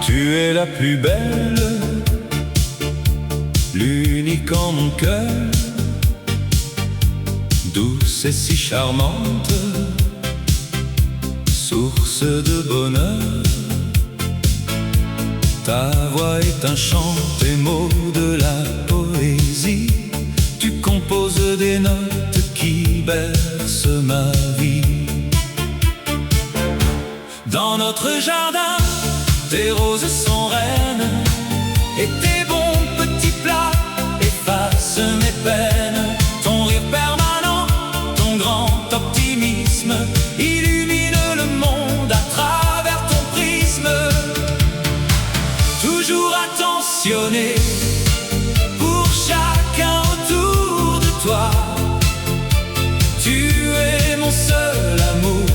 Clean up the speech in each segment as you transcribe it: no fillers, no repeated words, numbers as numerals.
Tu es la plus belle, l'unique en mon cœur, douce et si charmante, source de bonheur. Ta voix est un chant, tes mots de la poésie. Tu composes des notes qui bercent ma vie. Dans notre jardin, tes roses sont reines, et tes bons petits plats effacent mes peines. Ton rire permanent, ton grand optimisme illumine le monde à travers ton prisme. Toujours attentionné pour chacun autour de toi. Tu es mon seul amour,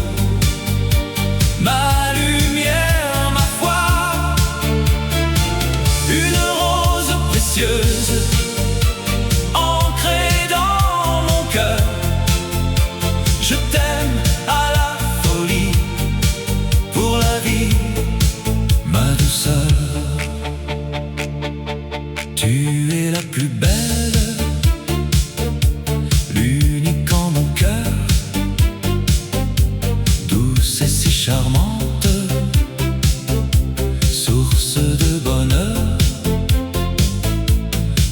ma lumière, ma foi. Une rose précieuse ancrée dans mon cœur. Je t'aime à la folie, pour la vie, ma douceur. Tu es la plus belle, l'unique en mon cœur, douce et si charmante, source de bonheur.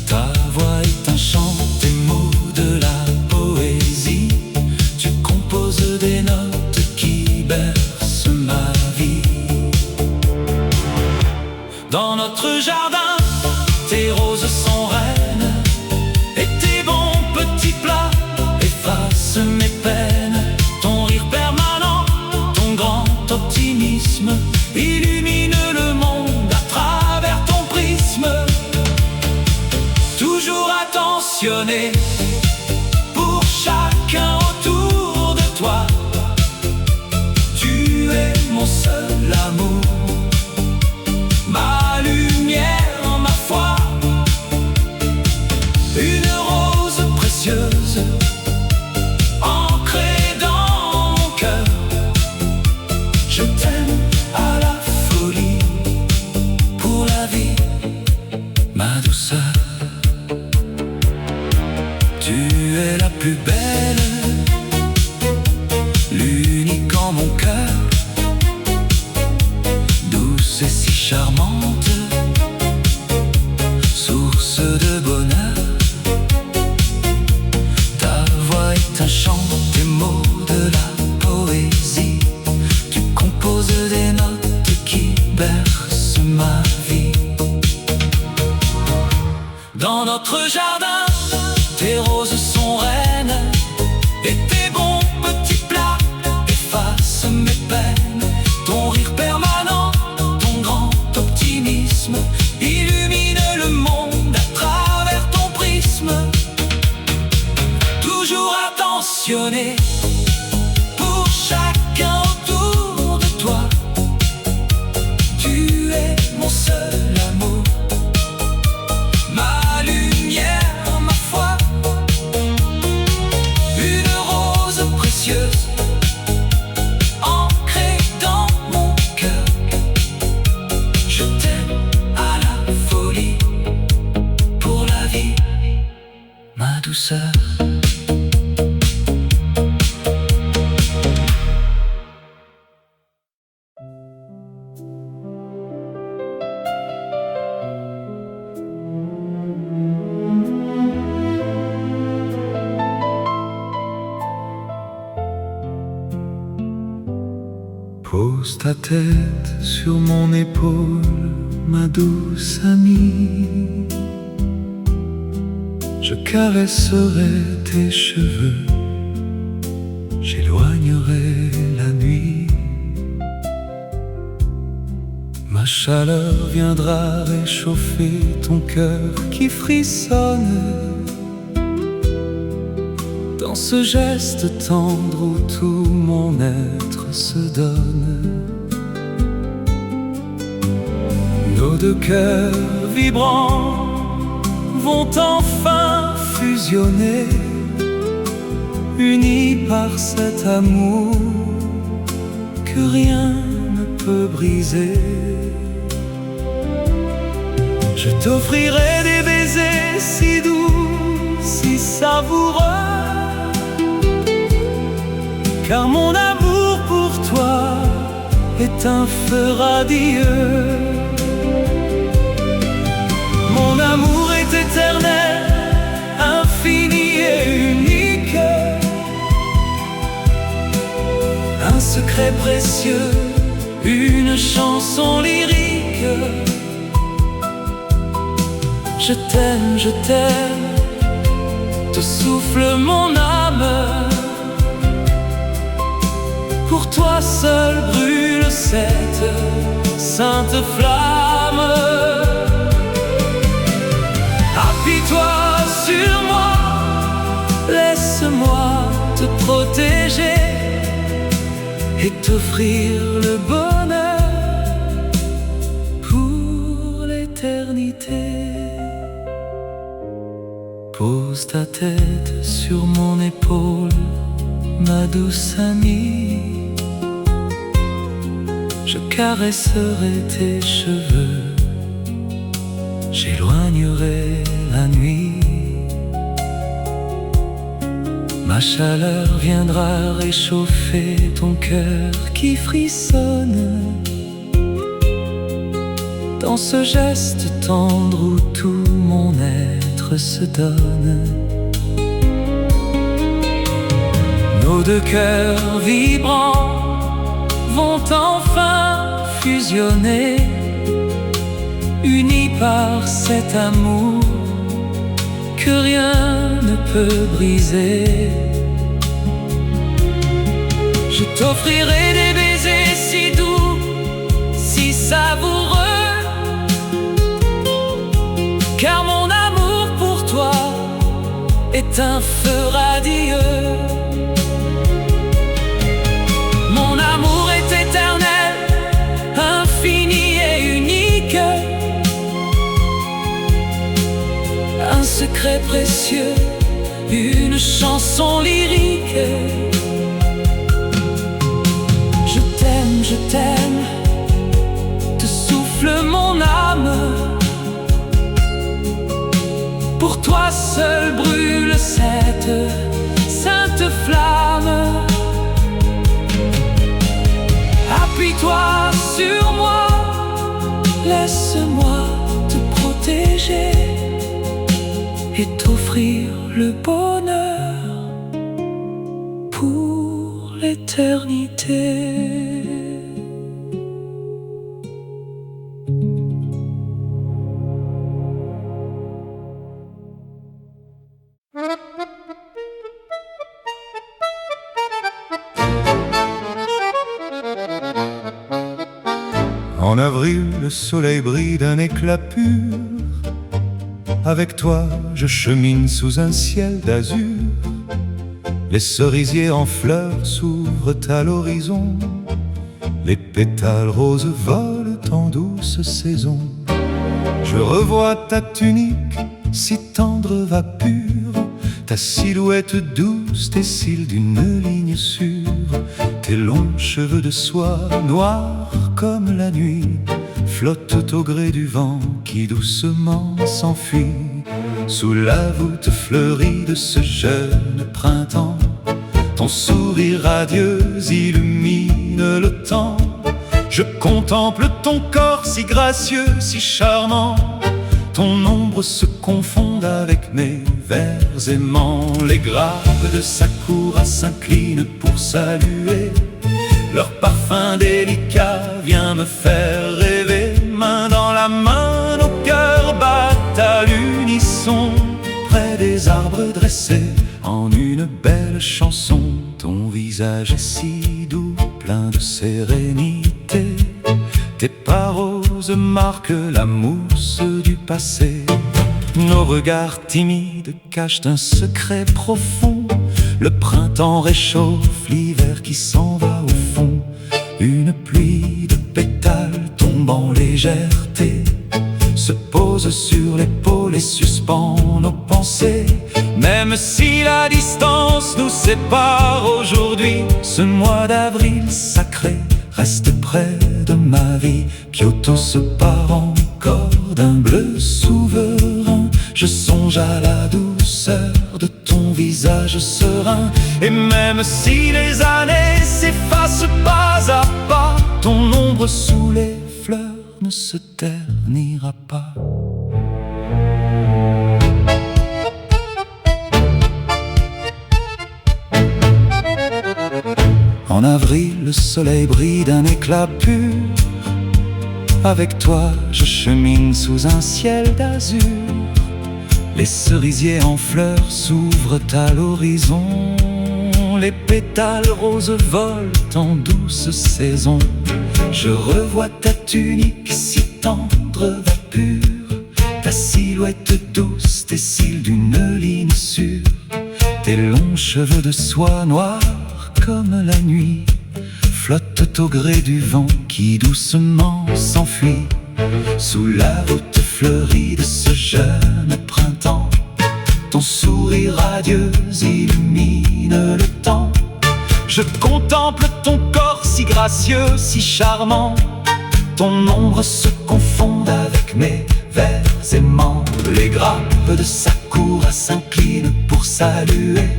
Ta voix est un chant, tes mots de la poésie. Tu composes des notes qui bercent ma vie. Dans notre jardin, tes roses sont reines, et tes bons petits plats effacent mes peines. Ton rire permanent, ton grand optimisme illumine le monde à travers ton prisme. Toujours attentionné pour chacun autour de toi. Tu es mon seul amour, ma lumière, ma foi. Une rose précieuse ancrée dans mon cœur. Je t'aime à la folie, pour la vie, ma douceur. Tu es la plus belle, l'unique en mon cœur, douce et si charmante, source de bonheur. Ta voix est un chant, tes mots de la poésie. Tu composes des notes qui bercent ma vie. Dans notre jardin, tes roses sont reines, et tes bons petits plats effacent mes peines. Ton rire permanent, ton grand optimisme illumine le monde à travers ton prisme. Toujours attentionné pour chacun autour de toi. Tu es mon seul amour, ma lumière, ma foi. Une rose précieuse ancrée dans mon cœur. Je t'aime à la folie, pour la vie, ma douceur. Pose ta tête sur mon épaule, ma douce amie. Je caresserai tes cheveux, j'éloignerai la nuit. Ma chaleur viendra réchauffer ton cœur qui frissonne. Dans ce geste tendre où tout mon être se donne. Nos deux cœurs vibrants vont enfin fusionner, unis par cet amour que rien ne peut briser. Je t'offrirai des baisers si doux, si savoureux, car mon amour pour toi est un feu radieux. Mon amour est éternel, infini et unique, un secret précieux, une chanson lyrique. Je t'aime, te souffle mon âme. Pour toi seul brûle cette sainte flamme. Appuie-toi sur moi, laisse-moi te protéger et t'offrir le bonheur pour l'éternité. Pose ta tête sur mon épaule, ma douce amie. Je caresserai tes cheveux, j'éloignerai la nuit. Ma chaleur viendra réchauffer ton cœur qui frissonne. Dans ce geste tendre où tout mon être se donne, nos deux cœurs vibrants vont enfin fusionner, unis par cet amour que rien ne peut briser. Je t'offrirai des baisers si doux, si savoureux, car mon amour pour toi est un feu radieux. Mon amour est éternel, infini et unique, un secret précieux, une chanson lyrique. Je t'aime, te souffle mon âme. Pour toi seul brûle cette sainte flamme. Appuie-toi sur moi, laisse-moi te protéger et t'offrir le bonheur pour l'éternité. En avril, le soleil brille d'un éclat pur. Avec toi, je chemine sous un ciel d'azur. Les cerisiers en fleurs s'ouvrent à l'horizon. Les pétales roses volent en douce saison. Je revois ta tunique, si tendre va pure, ta silhouette douce, tes cils d'une ligne sûre, tes longs cheveux de soie noirs comme la nuit flottent au gré du vent qui doucement s'enfuit. Sous la voûte fleurie de ce jeune printemps, ton sourire radieux illumine le temps. Je contemple ton corps si gracieux, si charmant. Ton ombre se confond avec mes vers aimants. Les graves de Sakura s'inclinent pour saluer. Leur parfum délicat vient me faire rêver. Main dans la main, nos cœurs battent à l'unisson, près des arbres dressés en une belle chanson. Ton visage est si doux, plein de sérénité. Tes pas roses marquent la mousse du passé. Nos regards timides cachent un secret profond. Le printemps réchauffe l'hiver qui s'en va au fond. Une pluie de pétales tombe en légèreté, se pose sur l'épaule et suspend nos pensées. Même si la distance nous sépare aujourd'hui, ce mois d'avril sacré reste près de ma vie. Kyoto se part en encore d'un bleu souverain. Je songe à la douceur de ton visage serein. Et même si les années s'effacent pas à pas, ton ombre sous les fleurs ne se ternira pas. En avril, le soleil brille d'un éclat pur. Avec toi, je chemine sous un ciel d'azur. Les cerisiers en fleurs s'ouvrent à l'horizon. Les pétales roses volent en douce saison. Je revois ta tunique si tendre, va pure, ta silhouette douce, tes cils d'une ligne sûre, tes longs cheveux de soie noire comme la nuit flottent au gré du vent qui doucement s'enfuit. Sous la voûte fleurie de ce jeune printemps, ton sourire radieux illumine le temps. Je contemple ton corps si gracieux, si charmant. Ton ombre se confond avec mes vers aimants. Les grappes de sa cour s'inclinent pour saluer.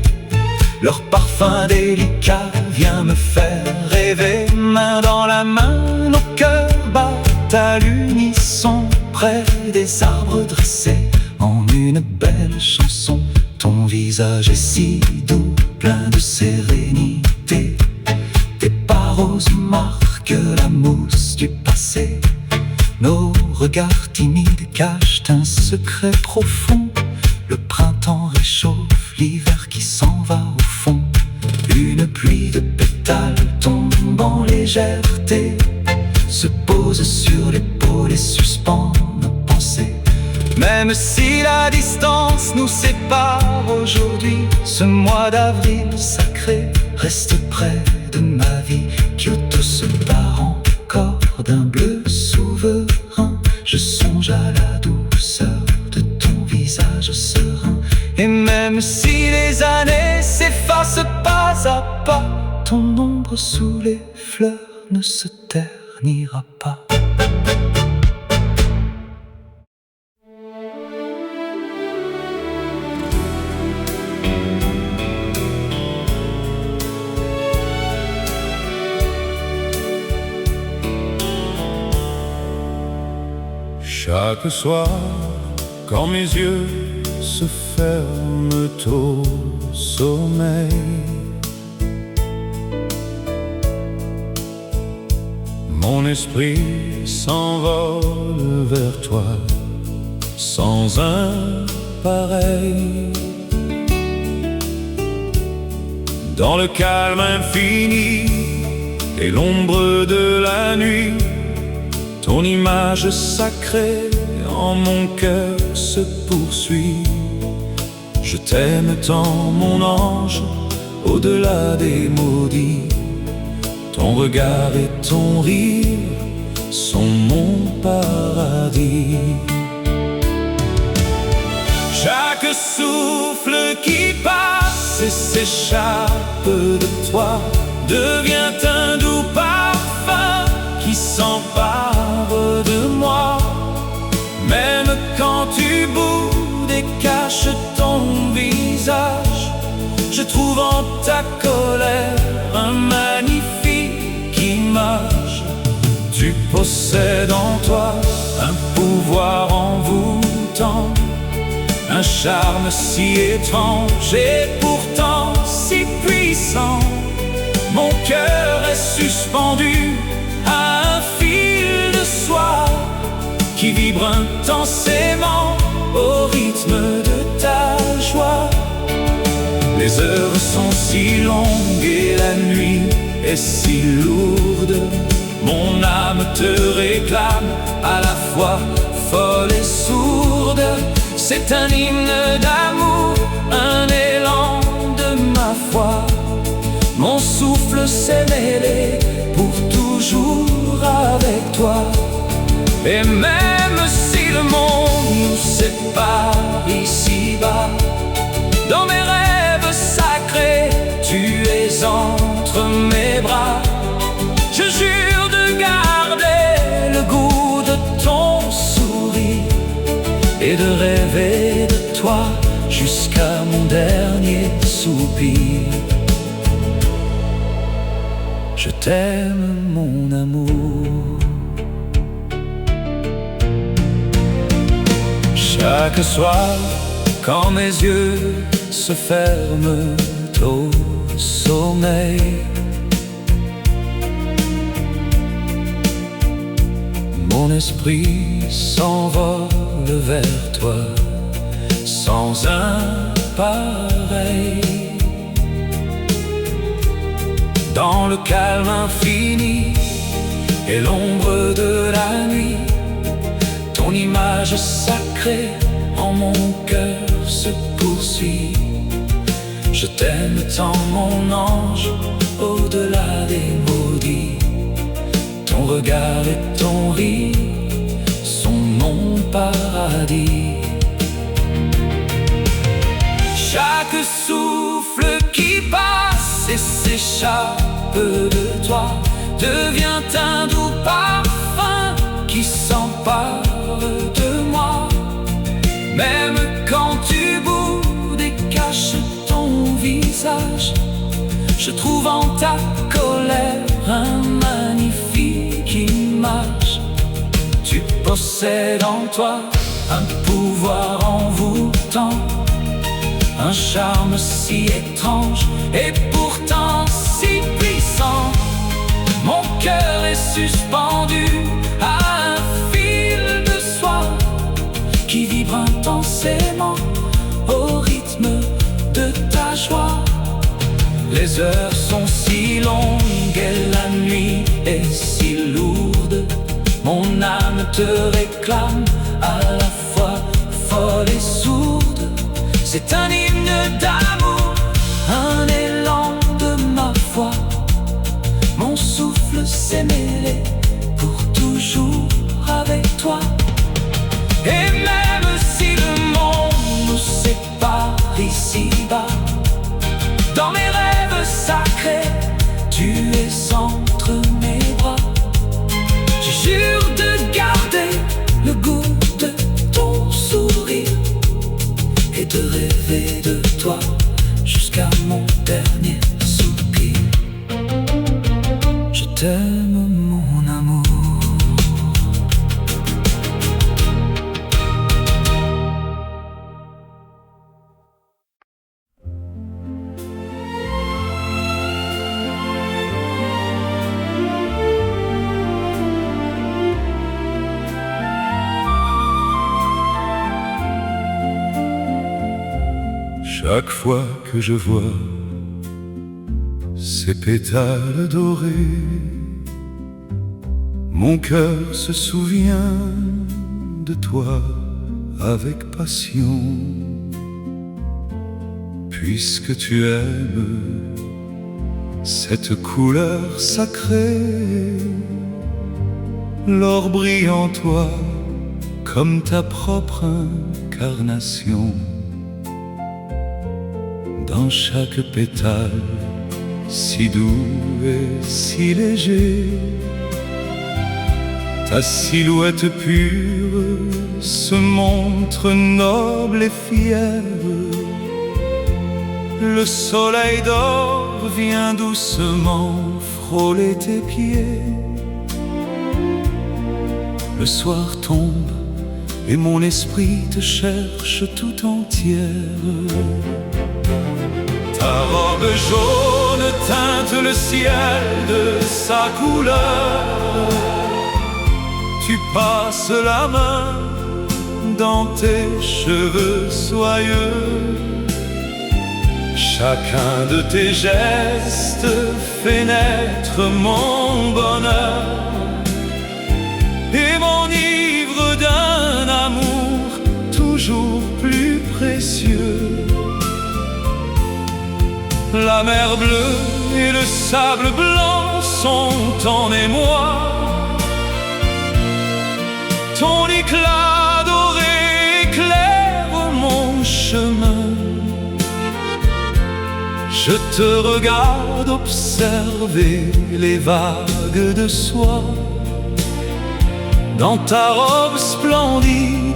Leur parfum délicat vient me faire rêver. Main dans la main, nos cœurs battent à l'unisson, près des arbres dressés en une belle chanson. Ton visage est si doux, plein de sérénité. Tes pas roses marquent la mousse du passé. Nos regards timides cachent un secret profond. Le printemps réchauffe l'hiver qui s'en va au fond. Une pluie de pétales tombe en légèreté, se pose sur l'épaule et suspend nos pensées. Même si la distance nous sépare aujourd'hui, ce mois d'avril sacré reste près de ma vie. Kyoto se part encore d'un bleu souverain. Je songe à la douceur de ton visage serein. Et même si les années s'effacent pas à pas, ton ombre sous les fleurs ne se ternira pas. Chaque soir, quand mes yeux se ferment au sommeil, mon esprit s'envole vers toi sans un pareil. Dans le calme infini et l'ombre de la nuit, ton image sacrée en mon cœur se poursuit. Je t'aime tant, mon ange, au-delà des maudits. Ton regard et ton rire sont mon paradis. Chaque souffle qui passe et s'échappe de toi devient un doux parfum qui s'empare de moi. Même quand tu boudes et caches ton visage, je trouve en ta colère un magnifique image. Tu possèdes en toi un pouvoir envoûtant, un charme si étrange et pourtant si puissant. Mon cœur est suspendu à un fil de soie qui vibre intensément au rythme de ta joie. Les heures sont si longues et la nuit est si lourde. Mon âme te réclame à la fois folle et sourde. C'est un hymne d'amour, un élan de ma foi. Mon souffle s'est mêlé pour toujours avec toi. Et même si le monde nous sépare ici-bas, dans mes rêves sacrés, tu es entre mes bras. Je jure de garder le goût de ton sourire soupirs. Je t'aime, mon amour. Chaque soir, quand mes yeux se ferment au sommeil, mon esprit s'envole vers toi sans un pareil. Dans le calme infini et l'ombre de la nuit, ton image sacrée en mon cœur se poursuit. Je t'aime tant, mon ange, au-delà des maudits. Ton regard et ton rire sont mon paradis. Chaque souffle qui passe et s'échappe de toi devient un doux parfum qui s'empare de moi. Même quand tu boudes et caches ton visage, je trouve en ta colère un magnifique image. Tu possèdes en toi un pouvoir envoûtant, un charme si étrange et pourtant si puissant. Mon cœur est suspendu à un fil de soie qui vibre intensément au rythme de ta joie. Les heures sont si longues et la nuit est si lourde. Mon âme te réclame à la fois folle et sourde. C'est un hymne d'amour, un élan de ma foi. Mon souffle s'est mêlé pour toujours avec toi. Et même si le monde nous sépare ici-bas, dans mes rêves sacrés, tu es entre mes bras. Je jure de garder le goût de ton sourire et de rêver de toi jusqu'à mon dernier soupir. Je t'aime, mon amour. Chaque fois que je vois ces pétales dorés, mon cœur se souvient de toi avec passion. Puisque tu aimes cette couleur sacrée, l'or brille en toi comme ta propre incarnation. Dans chaque pétale, si doux et si léger, ta silhouette pure se montre noble et fière. Le soleil d'or vient doucement frôler tes pieds. Le soir tombe et mon esprit te cherche tout entière. Ta robe jaune teinte le ciel de sa couleur. Tu passes la main dans tes cheveux soyeux. Chacun de tes gestes fait naître mon bonheur et m'enivre d'un amour toujours plus précieux. La mer bleue et le sable blanc sont en émoi. Ton éclat doré éclaire mon chemin. Je te regarde observer les vagues de soie. Dans ta robe splendide,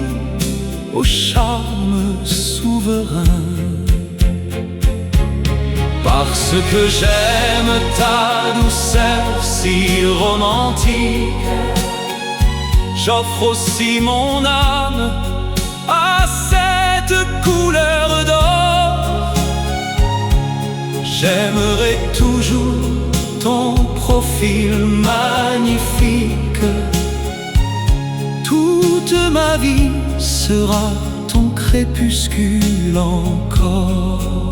au charme souverain. Parce que j'aime ta douceur si romantique, j'offre aussi mon âme à cette couleur d'or. J'aimerai toujours ton profil magnifique. Toute ma vie sera ton crépuscule encore.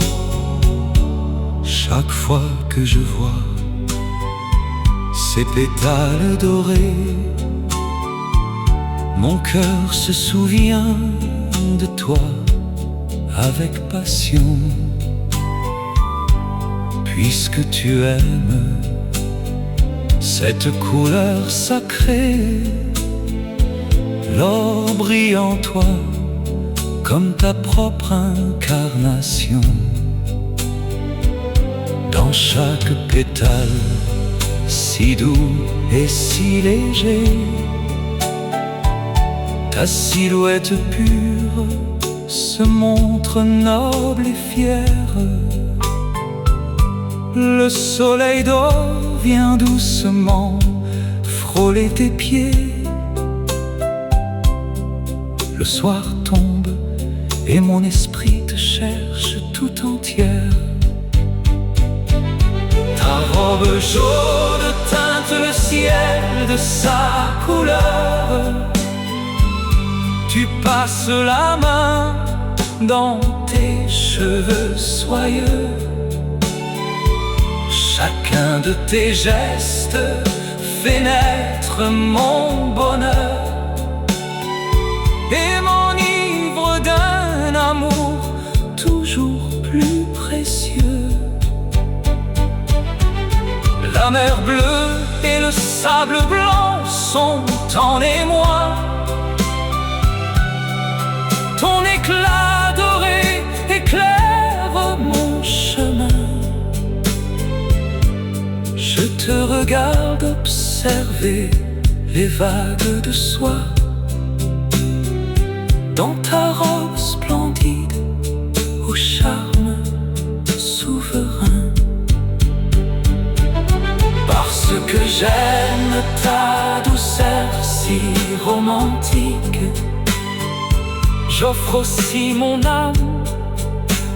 Chaque fois que je vois ces pétales dorés, mon cœur se souvient de toi avec passion. Puisque tu aimes cette couleur sacrée, l'or brille en toi comme ta propre incarnation. Dans chaque pétale si doux et si léger, ta silhouette pure se montre noble et fière. Le soleil d'or vient doucement frôler tes pieds. Le soir tombe et mon esprit te cherche tout entière. Ta robe jaune teinte le ciel de sa couleur. Tu passes la main dans tes cheveux soyeux. Chacun de tes gestes fait naître mon bonheur et m'enivre d'un amour toujours plus précieux. La mer bleue et le sable blanc sont en émoi. Ton éclat doré éclaire mon chemin. Je te regarde observer les vagues de soie dans ta robe splendide au charme souverain. Parce que j'aime ta douceur si romantique, j'offre aussi mon âme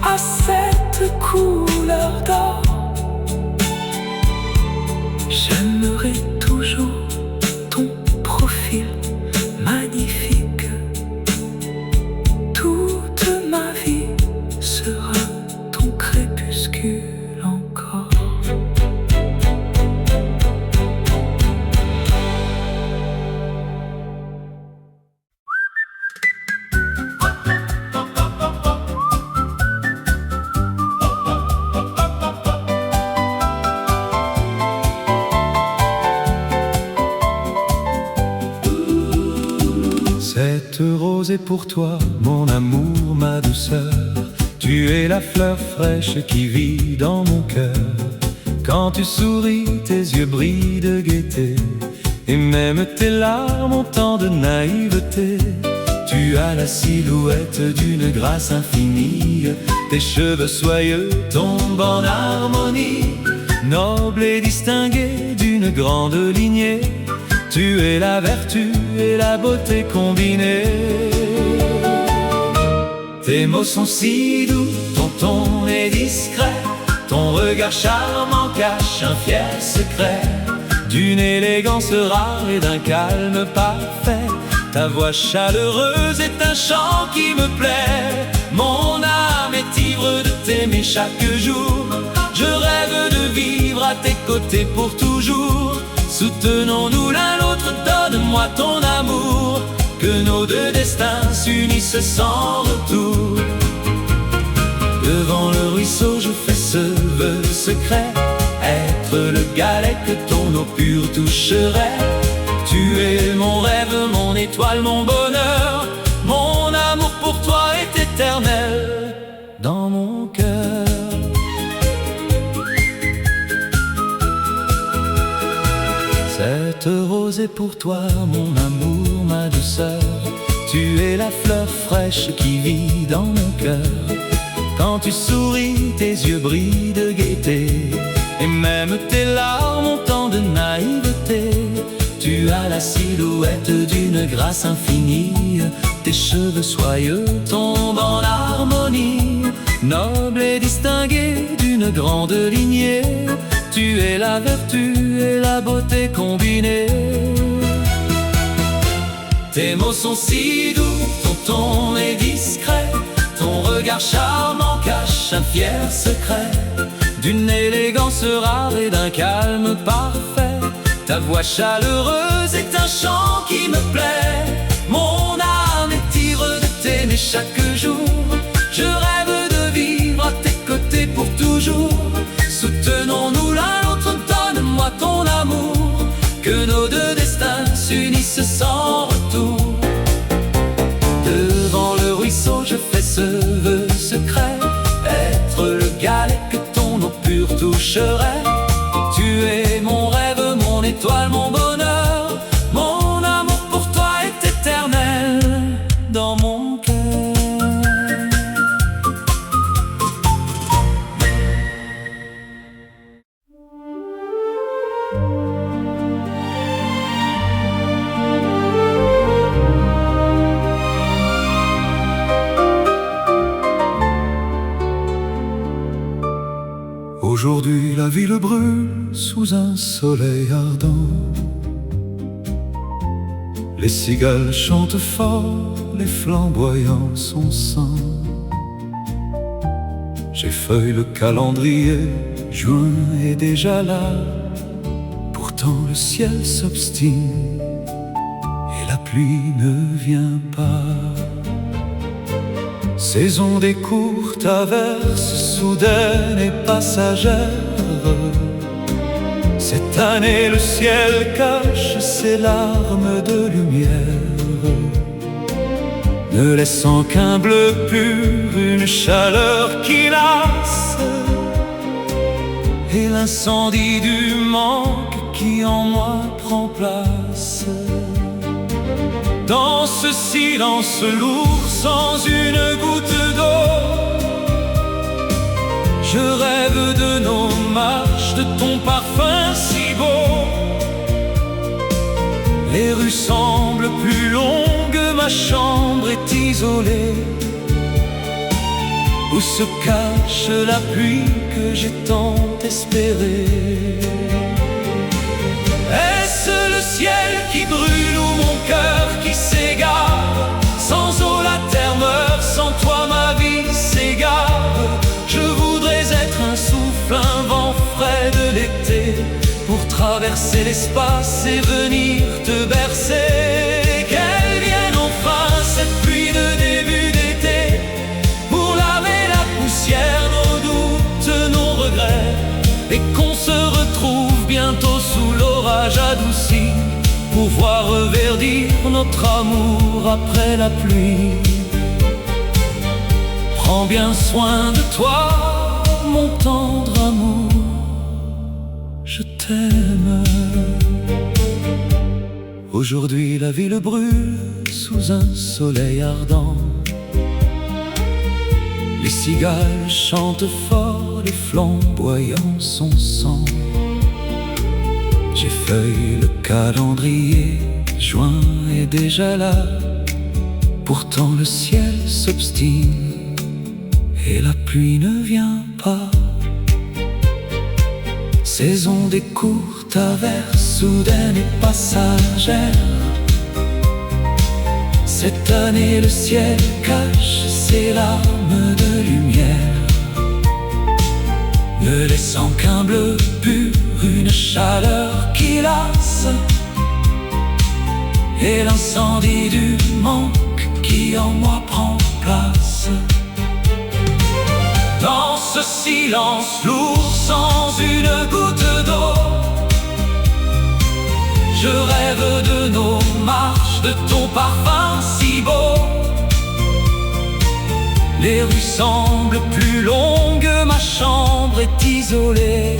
à cette couleur d'or. J'aimerai toujours ton profil magnifique. Toute ma vie sera ton crépuscule encore. Cette rose est pour toi, mon amour, ma douceur. Tu es la fleur fraîche qui vit dans mon cœur. Quand tu souris, tes yeux brillent de gaieté, et même tes larmes ont tant de naïveté. Tu as la silhouette d'une grâce infinie, tes cheveux soyeux tombent en harmonie. Noble et distingué d'une grande lignée, tu es la vertu et la beauté combinée. Tes mots sont si doux, ton ton est discret, ton regard charmant cache un fier secret. D'une élégance rare et d'un calme parfait, ta voix chaleureuse est un chant qui me plaît. Mon âme est ivre de t'aimer chaque jour. Je rêve de vivre à tes côtés pour toujours. Soutenons-nous l'un l'autre, donne-moi ton amour, que nos deux destins s'unissent sans retour. Devant le ruisseau, je fais ce vœu secret, être le galet que ton eau pure toucherait. Tu es mon rêve, mon étoile, mon bonheur. Mon amour pour toi est éternel dans mon cœur. Cette rose est pour toi, mon amour, ma douceur. Tu es la fleur fraîche qui vit dans mon cœur. Quand tu souris, tes yeux brillent de gaieté, et même tes larmes ont tant de naïveté. Tu as la silhouette d'une grâce infinie, tes cheveux soyeux tombent en harmonie. Noble et distingué d'une grande lignée, tu es la vertu et la beauté combinée. Tes mots sont si doux, ton ton est discret, ton regard charmant cache un fier secret, d'une élégance rare et d'un calme parfait. Ta voix chaleureuse est un chant qui me plaît. Mon âme est ivre de t'aimer chaque jour. Je rêve de vivre à tes côtés pour toujours. Soutenons-nous l'un l'autre, donne-moi ton amour, que nos deux destins s'unissent sans retour. Devant le ruisseau, je fais ce vœu secret, être le galet que ton eau pure toucherait. Tu es mon rêve, mon étoile, mon bonheur. Mon amour pour toi est éternel dans mon cœur. Aujourd'hui la ville brûle sous un soleil ardent. Les cigales chantent fort, les flamboyants sont sang. J'effeuille le calendrier, juin est déjà là. Pourtant le ciel s'obstine et la pluie ne vient pas. Saison des courtes averses, soudaines et passagères. Cette année le ciel cache ses larmes de lumière, ne laissant qu'un bleu pur, une chaleur qui lasse, et l'incendie du manque qui en moi prend place. Dans ce silence lourd, sans une goutte d'eau, je rêve de nos marches, de ton parfum si beau. Les rues semblent plus longues, ma chambre est isolée, où se cache la pluie que j'ai tant espérée. Est-ce le ciel qui brûle ou mon cœur qui s'égare? Sans eau la terre meurt, sans toi ma vie s'égare. Je voudrais être un souffle, un vent frais de l'été, pour traverser l'espace et venir te bercer. Qu'elle vienne enfin cette pluie de début d'été, pour laver la poussière, nos doutes, nos regrets, et qu'on se retrouve bientôt sous l'orage adouci, pour voir reverdir notre amour après la pluie. Prends bien soin de toi, mon tendre amour, je t'aime. Aujourd'hui la ville brûle sous un soleil ardent. Les cigales chantent fort, les flamboyants sont sang. J'effeuille le calendrier, juin est déjà là. Pourtant le ciel s'obstine et la pluie ne vient pas. Saison des courtes averses, soudaines et passagères. Cette année le ciel cache ses larmes de lumière, ne laissant qu'un bleu pur, une chaleur qui lasse, et l'incendie du manque qui en moi prend place. Dans ce silence lourd, sans une goutte d'eau, je rêve de nos marches, de ton parfum si beau. Les rues semblent plus longues, ma chambre est isolée,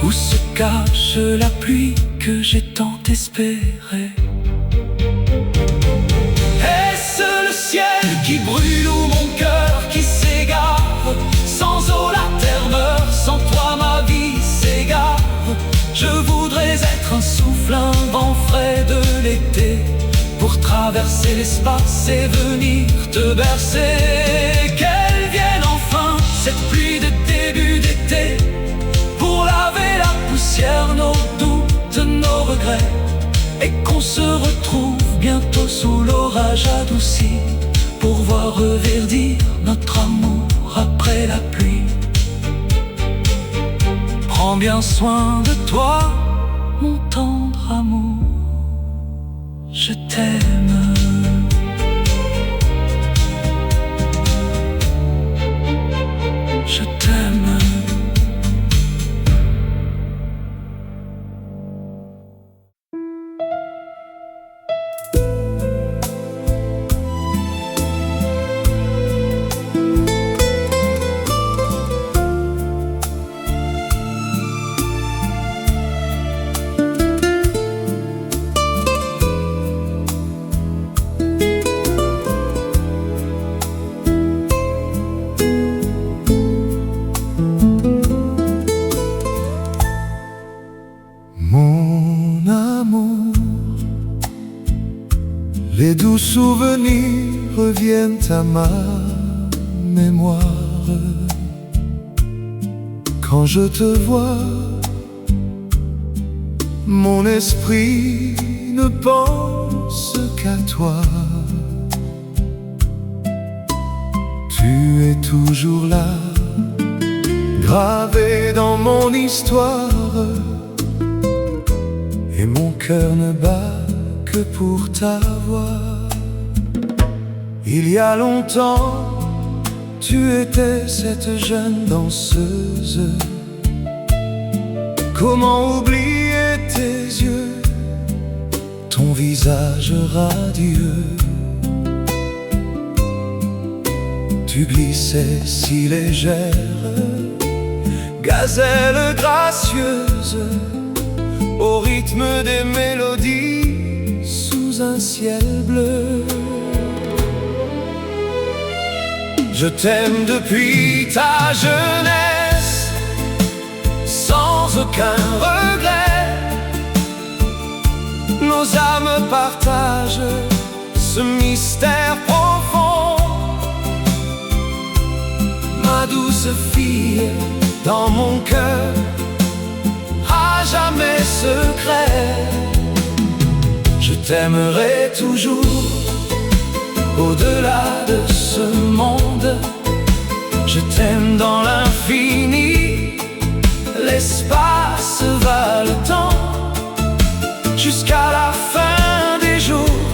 où se cache la pluie que j'ai tant espérée. Est-ce le ciel qui brûle ou mon cœur traverser l'espace et venir te bercer. Qu'elle vienne enfin, cette pluie de début d'été, pour laver la poussière, nos doutes, nos regrets, et qu'on se retrouve bientôt sous l'orage adouci, pour voir reverdir notre amour après la pluie. Prends bien soin de toi, mon tendre amour, je t'aime. Je t'aime. Mon amour, les doux souvenirs reviennent à ma mémoire. Quand je te vois, mon esprit ne pense qu'à toi. Tu es toujours là, gravé dans mon histoire. Et mon cœur ne bat que pour t'avoir. Il y a longtemps, tu étais cette jeune danseuse. Comment oublier tes yeux, ton visage radieux. Tu glissais si légère, gazelle gracieuse, au rythme des mélodies, sous un ciel bleu. Je t'aime depuis ta jeunesse, sans aucun regret. Nos âmes partagent ce mystère profond. Ma douce fille, dans mon cœur, à jamais secret. Je t'aimerai toujours, au-delà de ce monde. Je t'aime dans l'infini, l'espace va le temps, jusqu'à la fin des jours,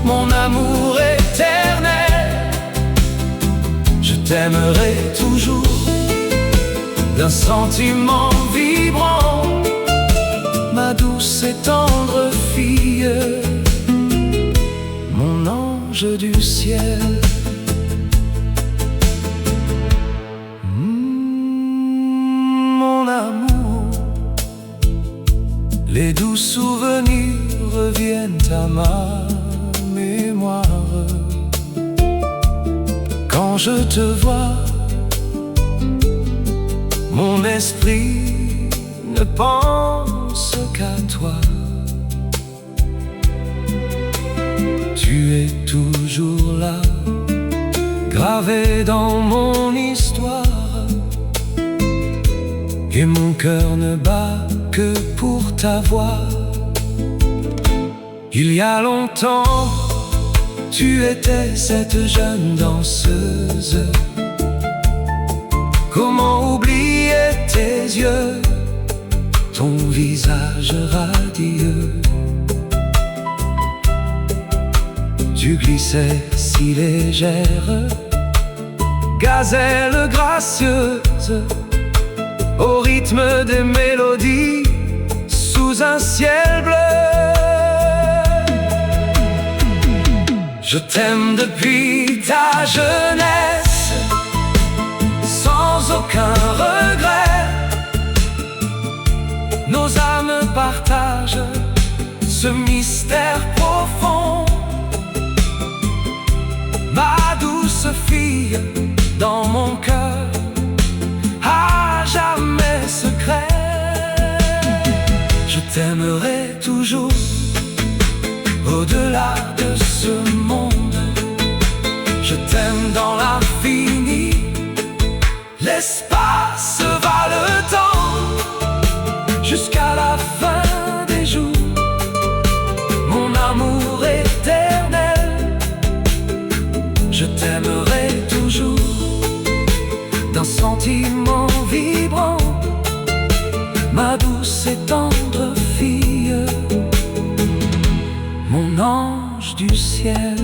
mon amour éternel. Je t'aimerai toujours, d'un sentiment vibrant, ma douce et tendre fille, mon ange du ciel. Mon amour, les doux souvenirs reviennent à ma mémoire. Quand je te vois, mon esprit ne pense qu'à toi. Tu es toujours là, gravé dans mon histoire. Et mon cœur ne bat que pour t'avoir. Il y a longtemps, tu étais cette jeune danseuse. Comment oublier tes yeux, ton visage radieux. Tu glissais si légère, gazelle gracieuse, au rythme des mélodies, sous un ciel bleu. Je t'aime depuis ta jeunesse, sans aucun regret. Nos âmes partagent ce mystère profond. Ma douce fille, dans mon cœur, à jamais secret. Je t'aimerai toujours, au-delà ce monde. Je t'aime dans l'infini. L'espace va le temps jusqu'à la fin des jours. Mon amour éternel, je t'aimerai toujours. D'un sentiment vibrant, ma douce et tendre fille, mon ange du ciel.